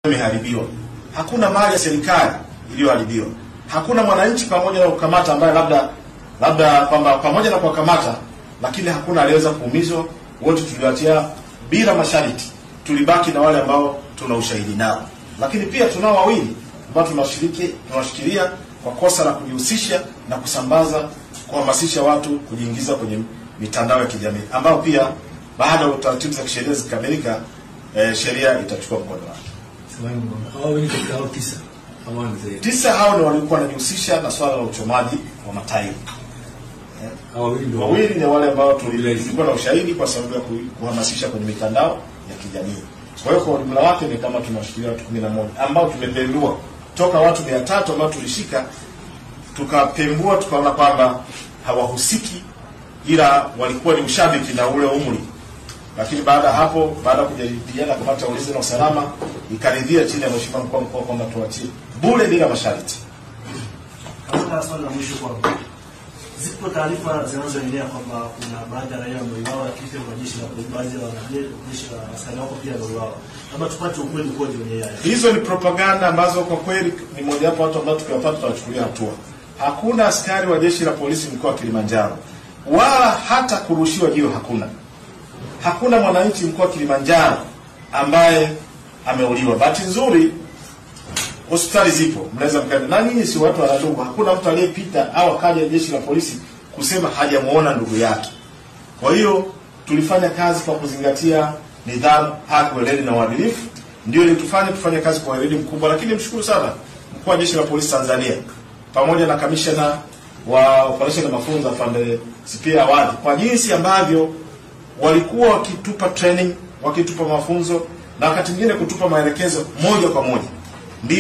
imeharibiwa. Hakuna mali ya serikali iliyoharibiwa. Hakuna mwananchi pamoja na kukamata ambaye labda kwamba pamoja na kukamata lakini hakuna aliweza kuumizwa. Wote tuliwatia bila masharti. Tulibaki na wale ambao tuna ushahidi nao. Lakini pia tunao wawili ambao tunawashikilia kwa kosa la kujihusisha na kusambaza, kuhamasisha watu kujiingiza kwenye mitandao ya kijamii, ambao pia baada ya utaratibu za kisheria zikamilika, sheria itachukua mkondo wake. Tisa hao ndio walikuwa wanajihusisha na swala la uchomaji wa matairi. Wawili ni wale ambao tulikuwa na ushahidi kwa sababu ya kuhamasisha kwenye mitandao ya kijamii. Kwa hiyo kwa ujumla wake ni kama tunashikilia watu 11 ambao tumepembua toka watu 300 ambao tulishika, tukapembua tukaona kwamba hawahusiki, ila walikuwa ni ushabiki na ule umri. Lakini baada hapo, baada ya kujadiliana kamati ya ulinzi na usalama ikaridhia chini ya mheshimiwa mkuu wa mkoa kwamba tuachie bure bila masharti. Kama swali la mwisho kwa zipo taarifa zinazoendelea kwamba kuna baadhi ya raia wameuawa kisha majeshi na baadhi ya wanajeshi na askari wako pia wameuawa. Kama tupate ukweli kwa kwenye haya. Hizo ni propaganda ambazo kwa kweli ni moja wapo watu ambao tukiwapata tutawachukulia hatua. Hakuna askari wa jeshi la polisi mkoa wa Kilimanjaro, wala hata kurushiwa jiwe hakuna. Hakuna mwananchi mkoa wa Kilimanjaro ambaye ameuliwa. Bahati nzuri hospitali zipo, mnaweza mkaenda. Na nyinyi si watu wa ndugu, hakuna mtu aliyepita au akaja jeshi la polisi kusema hajamuona ndugu yake. Kwa hiyo tulifanya kazi kwa kuzingatia nidhamu, haki, weledi na uadilifu. Ndio ili tufanye kazi kwa weledi mkubwa. Lakini mshukuru sana mkuu wa jeshi la polisi Tanzania pamoja na kamishna wa operation na mafunzo afande Sipia Awadi kwa jinsi ambavyo walikuwa wakitupa training, wakitupa mafunzo na wakati mwingine kutupa maelekezo moja kwa moja. Ndio